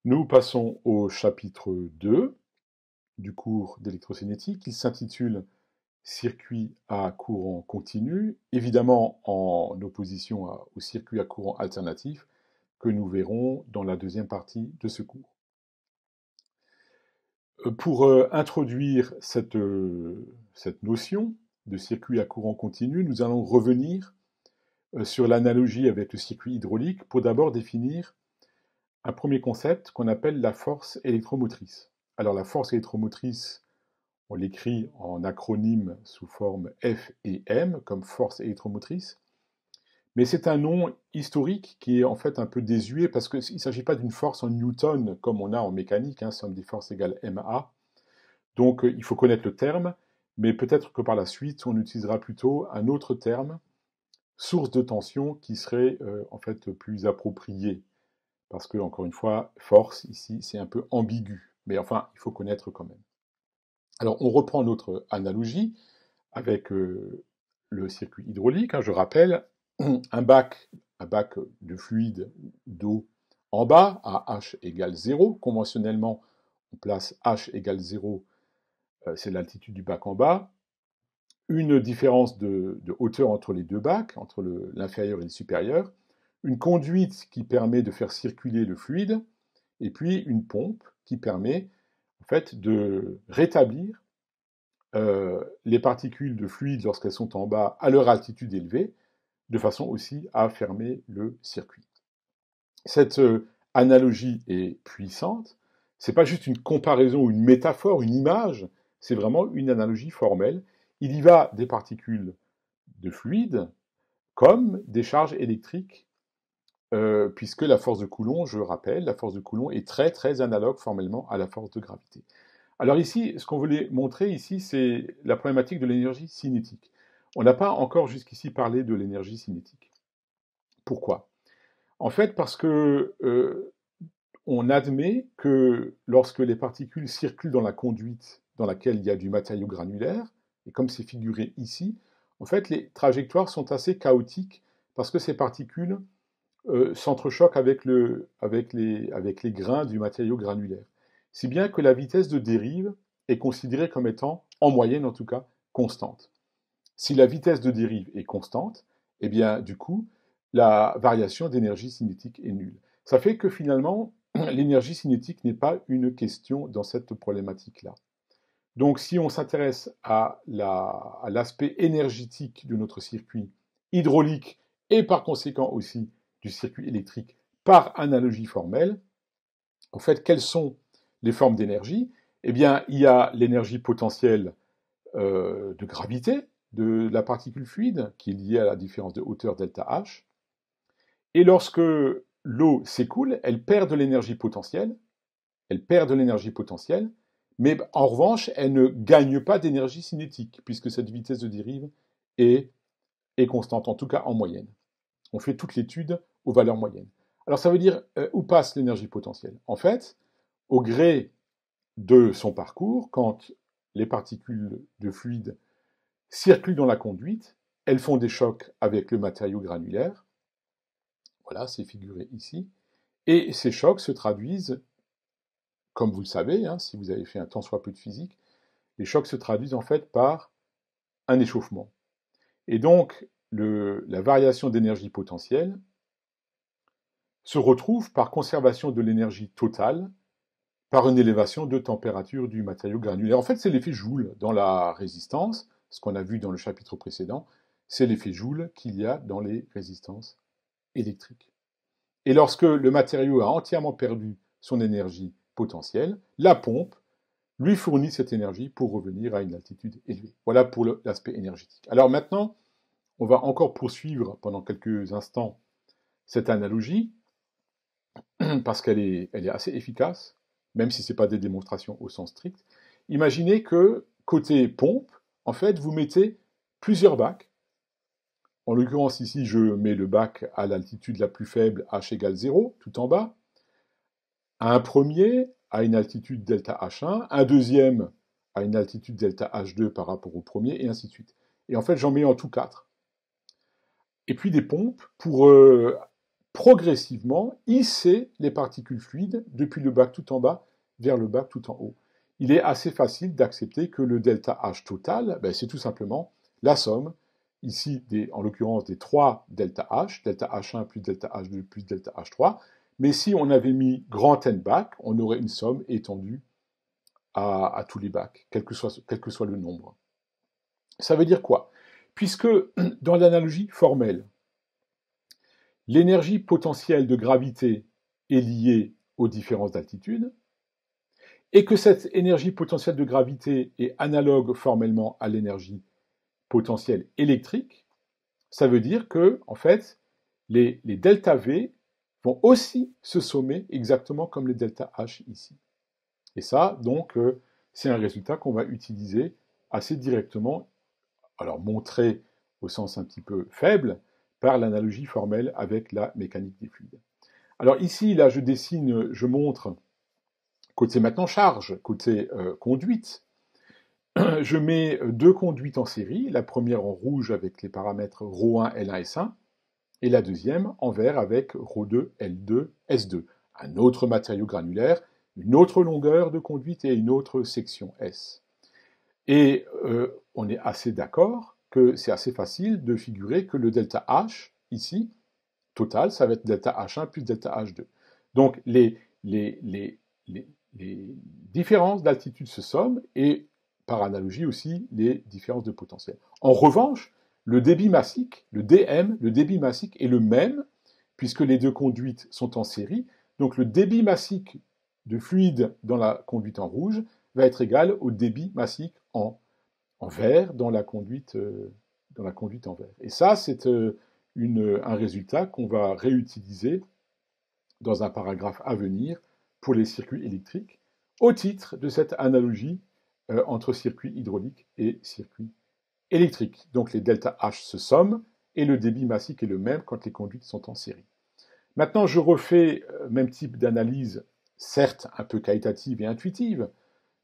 Nous passons au chapitre 2 du cours d'électrocinétique. Il s'intitule Circuit à courant continu, évidemment en opposition au circuit à courant alternatif que nous verrons dans la deuxième partie de ce cours. Pour introduire cette notion de circuit à courant continu, nous allons revenir sur l'analogie avec le circuit hydraulique pour d'abord définir un premier concept qu'on appelle la force électromotrice. Alors la force électromotrice, on l'écrit en acronyme sous forme F et M, comme force électromotrice, mais c'est un nom historique qui est en fait un peu désuet parce qu'il ne s'agit pas d'une force en newton comme on a en mécanique, somme des forces égale MA. Donc il faut connaître le terme, mais peut-être que par la suite on utilisera plutôt un autre terme, source de tension, qui serait en fait plus approprié. Parce que, encore une fois, force, ici, c'est un peu ambigu. Mais enfin, il faut connaître quand même. Alors, on reprend notre analogie avec le circuit hydraulique. Je rappelle, un bac de fluide d'eau en bas, à H égale 0. Conventionnellement, on place H égale 0, c'est l'altitude du bac en bas. Une différence de hauteur entre les deux bacs, entre l'inférieur et le supérieur. Une conduite qui permet de faire circuler le fluide, et puis une pompe qui permet en fait de rétablir les particules de fluide lorsqu'elles sont en bas à leur altitude élevée, de façon aussi à fermer le circuit. Cette analogie est puissante. C'est pas juste une comparaison ou une métaphore, une image, c'est vraiment une analogie formelle. Il y va des particules de fluide comme des charges électriques, puisque la force de Coulomb, je rappelle, la force de Coulomb est très très analogue formellement à la force de gravité. Alors ici, ce qu'on voulait montrer ici, c'est la problématique de l'énergie cinétique. On n'a pas encore jusqu'ici parlé de l'énergie cinétique. Pourquoi? En fait, parce que on admet que lorsque les particules circulent dans la conduite dans laquelle il y a du matériau granulaire, et comme c'est figuré ici, en fait, les trajectoires sont assez chaotiques parce que ces particules s'entrechoquent avec les grains du matériau granulaire. Si bien que la vitesse de dérive est considérée comme étant, en moyenne en tout cas, constante. Si la vitesse de dérive est constante, eh bien, du coup, la variation d'énergie cinétique est nulle. Ça fait que finalement, l'énergie cinétique n'est pas une question dans cette problématique-là. Donc, si on s'intéresse à l'aspect énergétique de notre circuit hydraulique et par conséquent aussi du circuit électrique par analogie formelle, en fait, quelles sont les formes d'énergie? Eh bien, il y a l'énergie potentielle de gravité de la particule fluide, qui est liée à la différence de hauteur delta H. Et lorsque l'eau s'écoule, elle perd de l'énergie potentielle, mais en revanche, elle ne gagne pas d'énergie cinétique, puisque cette vitesse de dérive est constante, en tout cas en moyenne. On fait toute l'étude aux valeurs moyennes. Alors ça veut dire où passe l'énergie potentielle? En fait, au gré de son parcours, quand les particules de fluide circulent dans la conduite, elles font des chocs avec le matériau granulaire. Voilà, c'est figuré ici. Et ces chocs se traduisent, comme vous le savez, si vous avez fait un tant soit peu de physique, les chocs se traduisent en fait par un échauffement. Et donc, la variation d'énergie potentielle se retrouve par conservation de l'énergie totale par une élévation de température du matériau granulaire. En fait, c'est l'effet Joule dans la résistance, ce qu'on a vu dans le chapitre précédent, c'est l'effet Joule qu'il y a dans les résistances électriques. Et lorsque le matériau a entièrement perdu son énergie potentielle, la pompe lui fournit cette énergie pour revenir à une altitude élevée. Voilà pour l'aspect énergétique. Alors maintenant, on va encore poursuivre pendant quelques instants cette analogie, parce qu'elle est assez efficace, même si ce n'est pas des démonstrations au sens strict. Imaginez que, côté pompe, en fait, vous mettez plusieurs bacs. En l'occurrence, ici, je mets le bac à l'altitude la plus faible, H égale 0, tout en bas. Un premier à une altitude delta H1, un deuxième à une altitude delta H2 par rapport au premier, et ainsi de suite. Et en fait, j'en mets en tout 4. Et puis des pompes pour progressivement hisser les particules fluides depuis le bac tout en bas vers le bac tout en haut. Il est assez facile d'accepter que le delta H total, ben, c'est tout simplement la somme, ici en l'occurrence des 3 delta H1 plus delta H2 plus delta H3, mais si on avait mis grand N bacs, on aurait une somme étendue à tous les bacs, quel que soit le nombre. Ça veut dire quoi? Puisque dans l'analogie formelle, l'énergie potentielle de gravité est liée aux différences d'altitude, et que cette énergie potentielle de gravité est analogue formellement à l'énergie potentielle électrique, ça veut dire que, en fait, les delta V vont aussi se sommer exactement comme les delta H ici. Et ça, donc, c'est un résultat qu'on va utiliser assez directement, alors montré au sens un petit peu faible, par l'analogie formelle avec la mécanique des fluides. Alors ici, là, je montre, côté maintenant charge, côté conduite, je mets 2 conduites en série, la première en rouge avec les paramètres ρ1, L1, S1, et la deuxième en vert avec ρ2, L2, S2. Un autre matériau granulaire, une autre longueur de conduite et une autre section S. Et on est assez d'accord que c'est assez facile de figurer que le delta H, ici, total, ça va être delta H1 plus delta H2. Donc les différences d'altitude se somment et par analogie aussi les différences de potentiel. En revanche, le débit massique, le dm, le débit massique est le même puisque les deux conduites sont en série. Donc le débit massique de fluide dans la conduite en rouge va être égal au débit massique en vert dans la conduite en vert. Et ça, c'est un résultat qu'on va réutiliser dans un paragraphe à venir pour les circuits électriques au titre de cette analogie entre circuit hydraulique et circuit électrique. Donc les delta H se somment et le débit massique est le même quand les conduites sont en série. Maintenant, je refais même type d'analyse, certes un peu qualitative et intuitive,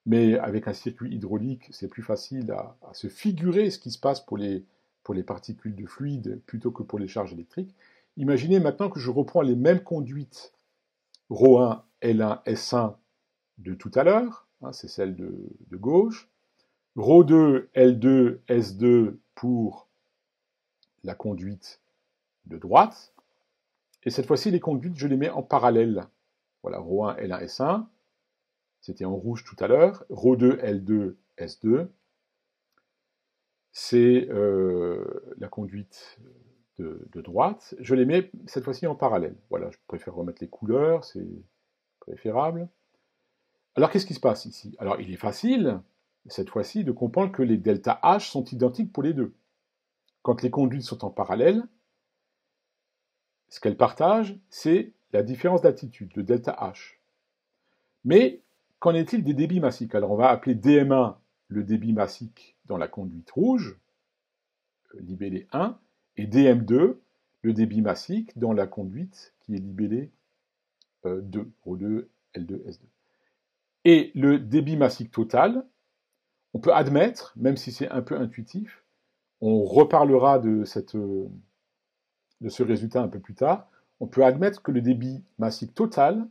mais avec un circuit hydraulique, c'est plus facile à se figurer ce qui se passe pour les particules de fluide plutôt que pour les charges électriques. Imaginez maintenant que je reprends les mêmes conduites ρ1, L1, S1 de tout à l'heure, hein, c'est celle de gauche, ρ2, L2, S2 pour la conduite de droite, et cette fois-ci les conduites, je les mets en parallèle. Voilà, ρ1, L1, S1, c'était en rouge tout à l'heure, ρ2, L2, S2, c'est la conduite de droite, je les mets cette fois-ci en parallèle. Voilà, je préfère remettre les couleurs, c'est préférable. Alors qu'est-ce qui se passe ici? Alors il est facile, cette fois-ci, de comprendre que les delta H sont identiques pour les deux. Quand les conduites sont en parallèle, ce qu'elles partagent, c'est la différence d'altitude, le delta H. Mais qu'en est-il des débits massiques? Alors on va appeler DM1 le débit massique dans la conduite rouge, libellé 1, et DM2 le débit massique dans la conduite qui est libellé 2, ρ2, L2, S2. Et le débit massique total, on peut admettre, même si c'est un peu intuitif, on reparlera de ce résultat un peu plus tard, on peut admettre que le débit massique total,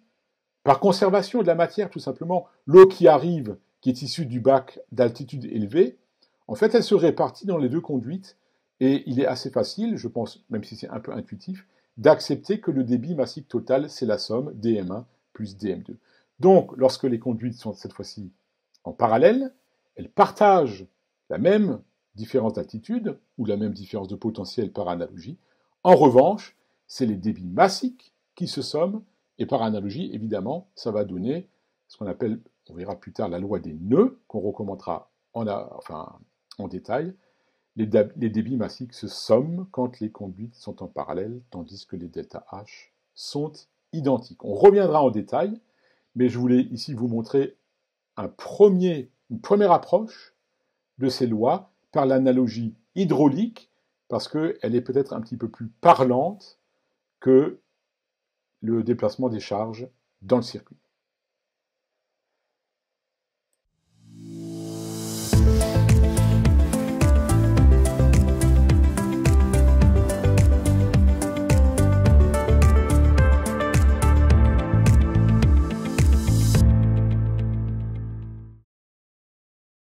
par conservation de la matière tout simplement, l'eau qui arrive, qui est issue du bac d'altitude élevée, en fait elle se répartit dans les deux conduites et il est assez facile, je pense, même si c'est un peu intuitif, d'accepter que le débit massique total c'est la somme dm1 plus dm2. Donc lorsque les conduites sont cette fois-ci en parallèle, elles partagent la même différence d'altitude ou la même différence de potentiel par analogie. En revanche, c'est les débits massiques qui se somment, et par analogie, évidemment, ça va donner ce qu'on appelle, on verra plus tard, la loi des nœuds, qu'on recommentera en détail. Les débits massiques se somment quand les conduites sont en parallèle, tandis que les delta H sont identiques. On reviendra en détail, mais je voulais ici vous montrer une première approche de ces lois par l'analogie hydraulique, parce qu'elle est peut-être un petit peu plus parlante que le déplacement des charges dans le circuit.